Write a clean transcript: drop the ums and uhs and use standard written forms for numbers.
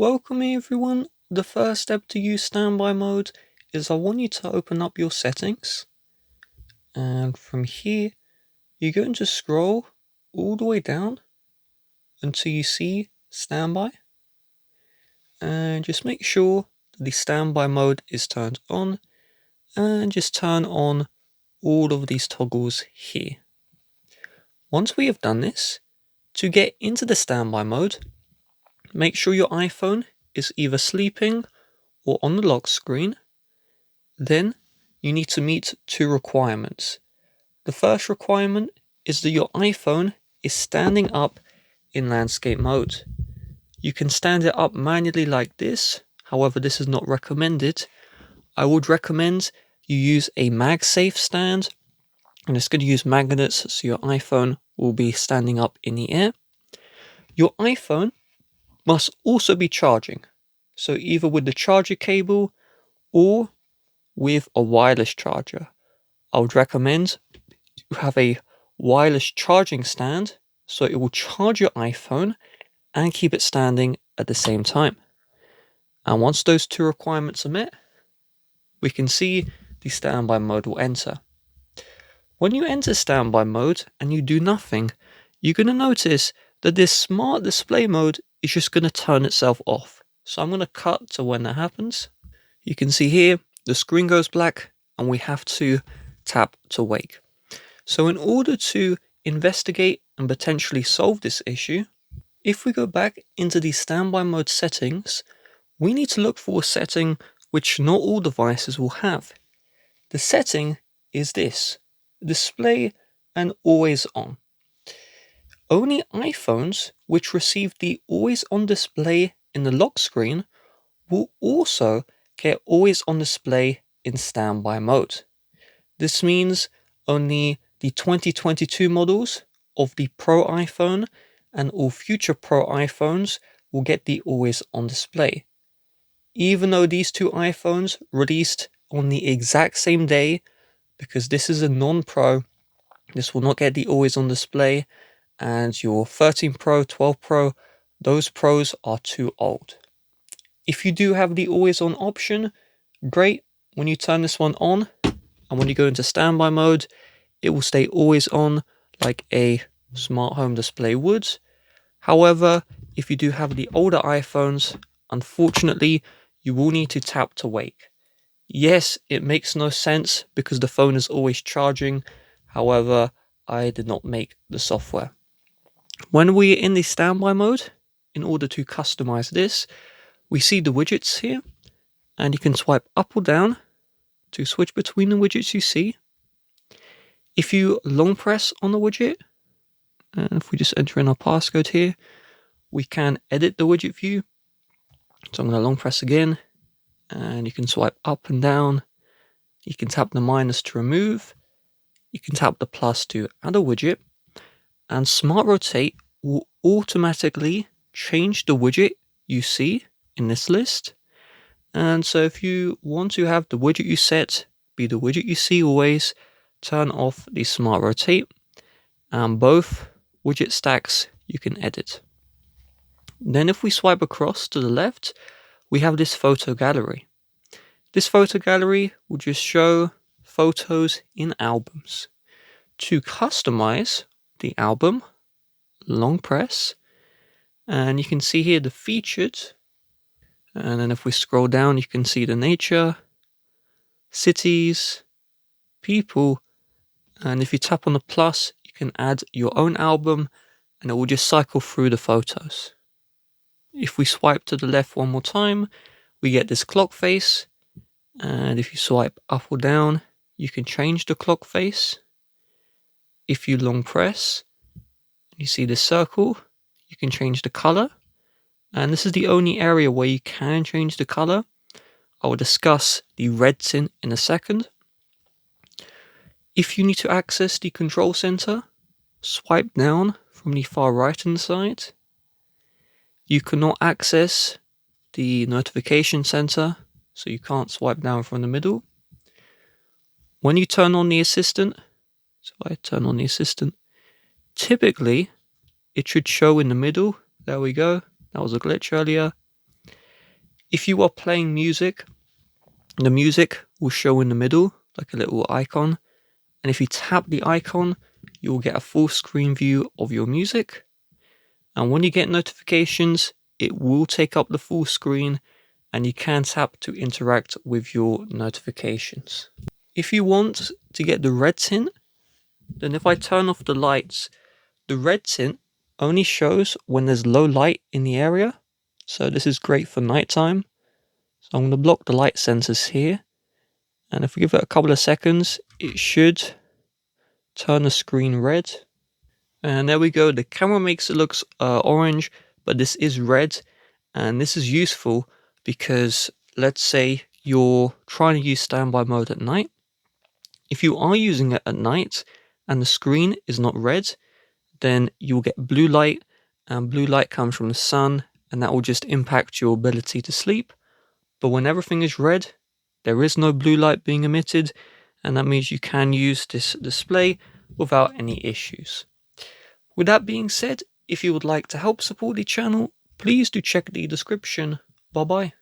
Welcome everyone. The first step to use standby mode is I want you to open up your settings, and from here you're going to scroll all the way down until you see standby, and just make sure that the standby mode is turned on, and just turn on all of these toggles here. Once we have done this, to get into the standby mode, make sure your iPhone is either sleeping or on the lock screen. Then you need to meet two requirements. The first requirement is that your iPhone is standing up in landscape mode. You can stand it up manually like this, however this is not recommended. I would recommend you use a MagSafe stand, and it's going to use magnets so your iPhone will be standing up in the air. Your iPhone must also be charging, so either with the charger cable or with a wireless charger. I would recommend you have a wireless charging stand so it will charge your iPhone and keep it standing at the same time. And once those two requirements are met, we can see the standby mode will enter. When you enter standby mode and you do nothing, you're going to notice that this smart display mode is just going to turn itself off. So I'm going to cut to when that happens. You can see here the screen goes black and we have to tap to wake. So in order to investigate and potentially solve this issue, if we go back into the standby mode settings, we need to look for a setting which not all devices will have. The setting is this: display and always on. Only iPhones which receive the always on display in the lock screen will also get always on display in standby mode. This means only the 2022 models of the Pro iPhone and all future Pro iPhones will get the always on display. Even though these two iPhones released on the exact same day, because this is a non-Pro, this will not get the always on display, and your 13 Pro, 12 Pro, those Pros are too old. If you do have the always on option, great. When you turn this one on and when you go into standby mode, it will stay always on like a smart home display would. However, if you do have the older iPhones, unfortunately, you will need to tap to wake. Yes, it makes no sense because the phone is always charging. However, I did not make the software. When we're in the standby mode, in order to customize this, we see the widgets here, and you can swipe up or down to switch between the widgets you see. If you long press on the widget, and if we just enter in our passcode here, we can edit the widget view. So I'm going to long press again, and you can swipe up and down. You can tap the minus to remove. You can tap the plus to add a widget, and Smart Rotate will automatically change the widget you see in this list. And so if you want to have the widget you set be the widget you see always, turn off the Smart Rotate, and both widget stacks you can edit. Then if we swipe across to the left, we have this photo gallery. This photo gallery will just show photos in albums. To customize the album, long press, and you can see here the featured. And then if we scroll down, you can see the nature, cities, people, and if you tap on the plus, you can add your own album and it will just cycle through the photos. If we swipe to the left one more time, we get this clock face, and if you swipe up or down, you can change the clock face. If you long press, you see the circle, you can change the color. And this is the only area where you can change the color. I will discuss the red tint in a second. If you need to access the control center, swipe down from the far right hand side. You cannot access the notification center, so you can't swipe down from the middle. When you turn on the assistant, so I turn on the assistant, typically it should show in the middle. There we go. That was a glitch earlier. If you are playing music, the music will show in the middle like a little icon, and if you tap the icon, you will get a full screen view of your music. And when you get notifications, it will take up the full screen, and you can tap to interact with your notifications. If you want to get the red tint, then if I turn off the lights, the red tint only shows when there's low light in the area. So this is great for nighttime. So I'm going to block the light sensors here. And if we give it a couple of seconds, it should turn the screen red. And there we go. The camera makes it look orange, but this is red. And this is useful because let's say you're trying to use standby mode at night. If you are using it at night and the screen is not red, then you'll get blue light, and blue light comes from the sun, and that will just impact your ability to sleep. But when everything is red, there is no blue light being emitted, and that means you can use this display without any issues. With that being said, if you would like to help support the channel, please do check the description. Bye bye.